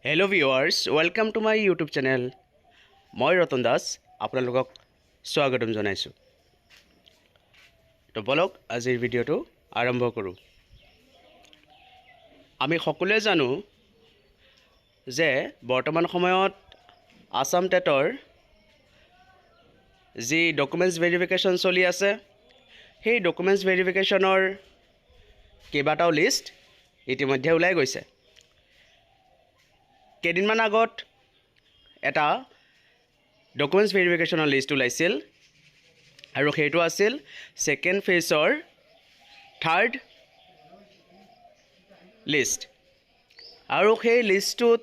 Hello viewers, welcome to my YouTube channel. মই ৰতন দাস আপোনালোকক স্বাগতম জনাইছোঁ। তো বলক আজিৰ ভিডিঅ'টো আৰম্ভ কৰোঁ। আমি সকলোৱে জানো যে বৰ্তমান সময়ত আসাম টেটৰ যি ডকুমেণ্টছ ভেৰিফিকেশ্যন চলি আছে সেই ডকুমেণ্টছ ভেৰিফিকেশ্যনৰ কেইবাটাও লিষ্ট ইতিমধ্যে ওলাই গৈছে। কেইদিনমান আগত এটা ডকুমেণ্টছ ভেৰিফিকেশ্যনৰ লিষ্ট ওলাইছিল আৰু সেইটো আছিল ছেকেণ্ড ফেজৰ থাৰ্ড লিষ্ট। আৰু সেই লিষ্টটোত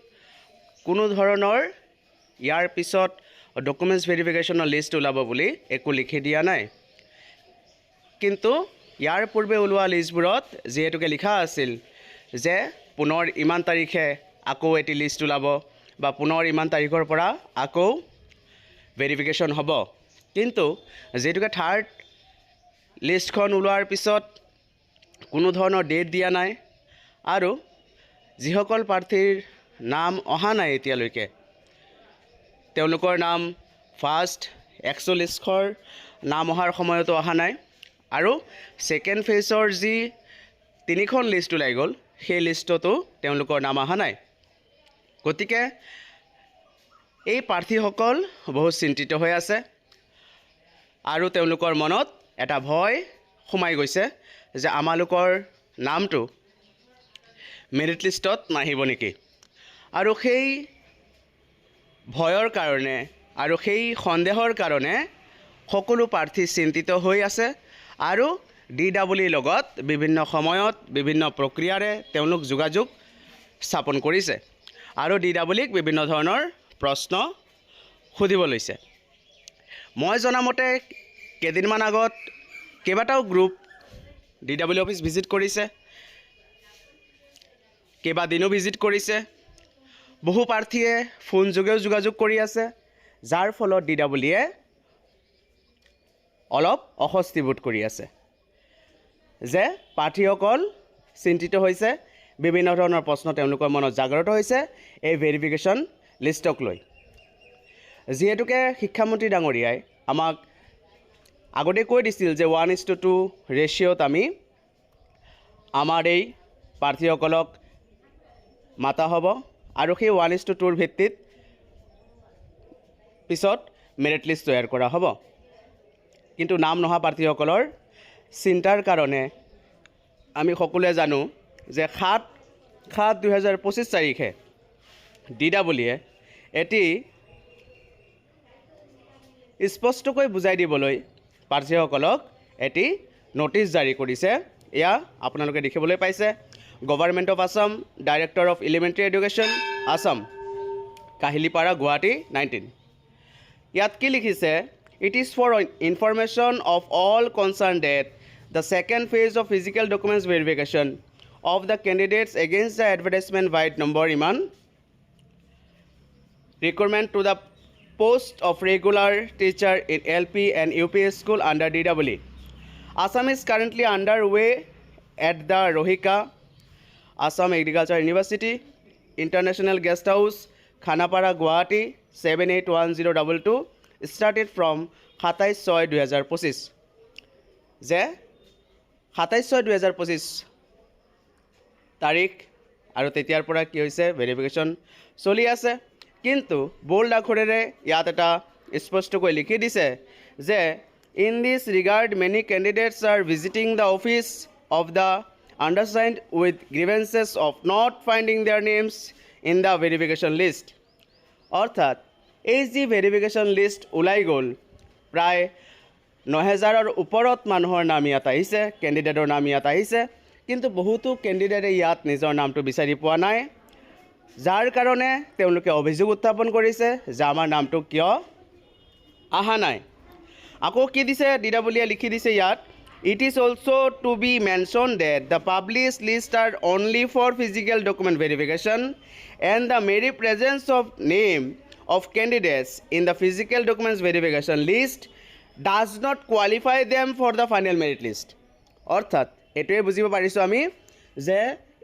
কোনো ধৰণৰ ইয়াৰ পিছত ডকুমেণ্টছ ভেৰিফিকেশ্যনৰ লিষ্ট ওলাব বুলি একো লিখি দিয়া নাই, কিন্তু ইয়াৰ পূৰ্বে ওলোৱা লিষ্টবোৰত যিহেতুকে লিখা আছিল যে পুনৰ ইমান তাৰিখে আকৌ এটি লিষ্ট ওলাব বা পুনৰ ইমান তাৰিখৰ পৰা আকৌ ভেৰিফিকেশ্যন হ'ব, কিন্তু যিহেতুকে থাৰ্ড লিষ্টখন ওলোৱাৰ পিছত কোনো ধৰণৰ ডেট দিয়া নাই আৰু যিসকল প্ৰাৰ্থীৰ নাম অহা নাই এতিয়ালৈকে তেওঁলোকৰ নাম ফাৰ্ষ্ট 140ৰ নাম অহাৰ সময়তো অহা নাই আৰু ছেকেণ্ড ফেজৰ যি তিনিখন লিষ্ট ওলাই গ'ল সেই লিষ্টতো তেওঁলোকৰ নাম অহা নাই। গতিকে এই প্ৰাৰ্থীসকল বহুত চিন্তিত হৈ আছে আৰু তেওঁলোকৰ মনত এটা ভয় সোমাই গৈছে যে আমালোকৰ নামটো মেৰিট লিষ্টত নাহিব নেকি। আৰু সেই ভয়ৰ কাৰণে আৰু সেই সন্দেহৰ কাৰণে সকলো প্ৰাৰ্থী চিন্তিত হৈ আছে আৰু DWIৰ লগত বিভিন্ন সময়ত বিভিন্ন প্ৰক্ৰিয়াৰে তেওঁলোক যোগাযোগ স্থাপন কৰিছে আৰু DWIক বিভিন্ন ধৰণৰ প্ৰশ্ন সুধিব লৈছে। মই জনামতে কেইদিনমান আগত কেইবাটাও গ্ৰুপ DWI অফিচ ভিজিট কৰিছে, কেইবাদিনো ভিজিট কৰিছে, বহু প্ৰাৰ্থীয়ে ফোন যোগেও যোগাযোগ কৰি আছে, যাৰ ফলত DWIয়ে অলপ অস্বস্তি বোধ কৰি আছে যে প্ৰাৰ্থীসকল চিন্তিত হৈছে, বিভিন্ন ধৰণৰ প্ৰশ্ন তেওঁলোকৰ মনত জাগ্ৰত হৈছে এই ভেৰিফিকেশ্যন লিষ্টক লৈ। যিহেতুকে শিক্ষামন্ত্ৰী ডাঙৰীয়াই আমাক আগতে কৈ দিছিল যে 1:2 ৰেচিঅ'ত আমি আমাৰ এই প্ৰাৰ্থীসকলক মাতা হ'ব আৰু সেই 1:2ৰ ভিত্তিত পিছত মেৰিট লিষ্ট তৈয়াৰ কৰা হ'ব। কিন্তু নাম নহা প্ৰাৰ্থীসকলৰ চিন্তাৰ কাৰণে আমি সকলোৱে জানো যে 7/7/2025 তাৰিখে DWIয়ে এটি স্পষ্টকৈ বুজাই দিবলৈ প্ৰাৰ্থীসকলক এটি নটিচ জাৰি কৰিছে। এয়া আপোনালোকে দেখিবলৈ পাইছে, government of Assam, director of elementary education Assam, Kahilipara, Guwahati 19। ইয়াত কি লিখিছে? It is for information of all concerned that the second phase of physical documents verification of the candidates against the advertisement by number iman requirement to the post of regular teacher in LP and UPS school under DWI. Assam is currently underway at the Rohika Assam Agriculture University, International Guest House, Khanapara, Guwahati 781022, started from 27/6/2025 যে 27/6/2025 তাৰিখ আৰু তেতিয়াৰ পৰা কি হৈছে verification চলি আছে। কিন্তু বোল্ড আখৰেৰে ইয়াত এটা স্পষ্টকৈ লিখি দিছে যে in this regard many candidates are visiting the office of the undersigned with grievances of not finding their names in the verification list. অৰ্থাৎ এই যি ভেৰিফিকেশ্যন লিষ্ট ওলাই গ'ল, প্ৰায় 9,000ৰ ওপৰত মানুহৰ নাম ইয়াত আহিছে, কেণ্ডিডেটৰ নাম ইয়াত আহিছে, কিন্তু বহুতো কেণ্ডিডেটে ইয়াত নিজৰ নামটো বিচাৰি পোৱা নাই, যাৰ কাৰণে তেওঁলোকে অভিযোগ উত্থাপন কৰিছে যে আমাৰ নামটো কিয় অহা নাই। আকৌ কি দিছে DWIয়ে লিখি দিছে ইয়াত, it is also' to be mention that the publish list are only for physical document verification and the mere presence of name of candidates in the physical documents verification list does not qualify them for the final merit list. অৰ্থাৎ এটোৱে বুজিব পাৰিছোঁ আমি যে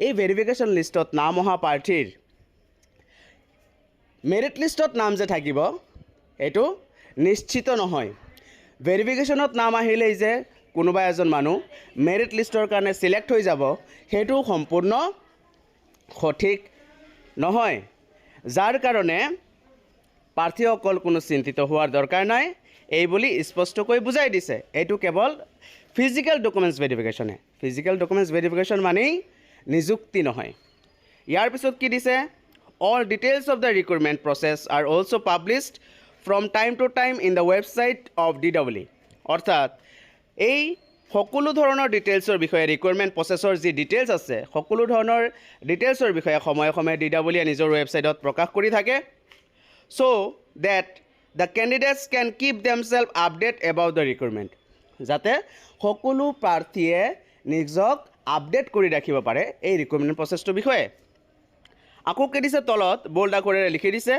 এই verification লিষ্টত নাম অহা প্ৰাৰ্থীৰ মেৰিট লিষ্টত নাম যে থাকিব এইটো নিশ্চিত নহয়। ভেৰিফিকেশ্যনত নাম আহিলেই যে কোনোবা এজন মানুহ মেৰিট লিষ্টৰ কাৰণে চিলেক্ট হৈ যাব সেইটো সম্পূৰ্ণ সঠিক নহয়, যাৰ কাৰণে প্ৰাৰ্থীসকল কোনো চিন্তিত হোৱাৰ দৰকাৰ নাই এই বুলি স্পষ্টকৈ বুজাই দিছে। এইটো কেৱল ফিজিকেল ডকুমেণ্টছ ভেৰিফিকেশ্যনে। ফিজিকেল ডকুমেণ্টছ ভেৰিফিকেশ্যন মানেই নিযুক্তি নহয়। ইয়াৰ পিছত কি দিছে, all details of the recruitment process are also' published from time to time in the website of DWE। অৰ্থাৎ এই সকলো ধৰণৰ ডিটেইলছৰ বিষয়ে ৰিক্ৰুটমেণ্ট প্ৰচেছৰ যি ডিটেইলছ আছে সকলো ধৰণৰ ডিটেইলছৰ বিষয়ে সময়ে সময়ে DWE নিজৰ ৱেবছাইটত প্ৰকাশ কৰি থাকে, so that the candidates can keep themselves updated about the recruitment, যাতে সকলো প্ৰাৰ্থীয়ে নিজক আপডেট কৰি ৰাখিব পাৰে এই ৰিক্ৰুটমেণ্ট প্ৰচেছটোৰ বিষয়ে। আকৌ কি দিছে তলত বোল্ড আখৰেৰে লিখি দিছে,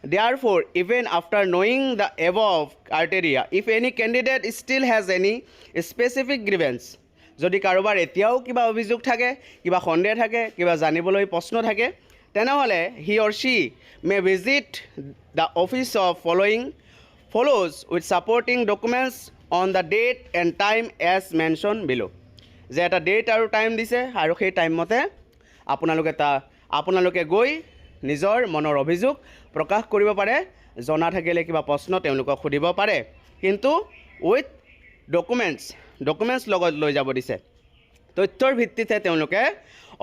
therefore even after knowing the above criteria if any candidate still has any specific grievance, যদি কাৰোবাৰ এতিয়াও কিবা অভিযোগ থাকে, কিবা সন্দেহ থাকে, কিবা জানিবলৈ প্ৰশ্ন থাকে, তেনেহ'লে he or she may visit the office of follows with supporting documents on the date and time as mentioned below। যে এটা ডেট আৰু টাইম দিছে আৰু সেই টাইম মতে আপোনালোকে গৈ নিজৰ মনৰ অভিযোগ প্ৰকাশ কৰিব পাৰে, জনা থাকিলে কিবা প্ৰশ্ন তেওঁলোকক সুধিব পাৰে, কিন্তু উইথ ডকুমেণ্টছ লগত লৈ যাব দিছে। তথ্যৰ ভিত্তিতহে তেওঁলোকে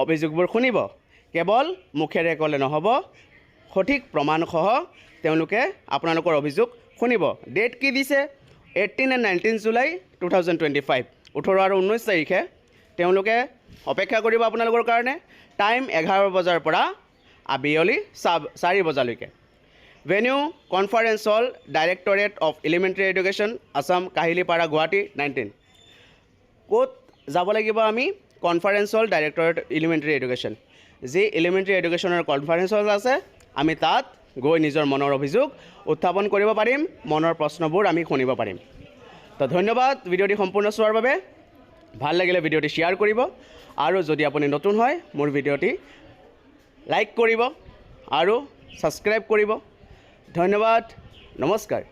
অভিযোগবোৰ শুনিব, কেৱল মুখেৰে ক'লে নহ'ব, সঠিক প্ৰমাণসহ তেওঁলোকে আপোনালোকৰ অভিযোগ শুনিব। ডেট কি দিছে, 18 and 19 জুলাই 2025, 18 আৰু 19 তাৰিখে তেওঁলোকে অপেক্ষা কৰিব আপোনালোকৰ কাৰণে। টাইম 11 বজাৰ পৰা আবেলি 4 বজালৈকে। Venue conference hall directorate of elementary education, Assam, Kahilipara, Guwahati 19। ক'ত যাব লাগিব আমি, কনফাৰেন্স হল ডাইৰেক্টৰেট এলিমেণ্টাৰী এডুকেশ্যন। যি এলিমেণ্টাৰী এডুকেশ্যনৰ কনফাৰেন্স হল আছে আমি তাত গৈ নিজৰ মনৰ অভিযোগ উত্থাপন কৰিব পাৰিম, মনৰ প্ৰশ্নবোৰ আমি শুনিব পাৰিম। তো ধন্যবাদ ভিডিঅ'টি সম্পূৰ্ণ চোৱাৰ বাবে। ভাল লাগিলে ভিডিঅ'টি শ্বেয়াৰ কৰিব, আৰু যদি আপুনি নতুন হয় মোৰ ভিডিঅ'টি লাইক কৰিব আৰু ছাবস্ক্ৰাইব কৰিব। ধন্যবাদ, নমস্কাৰ।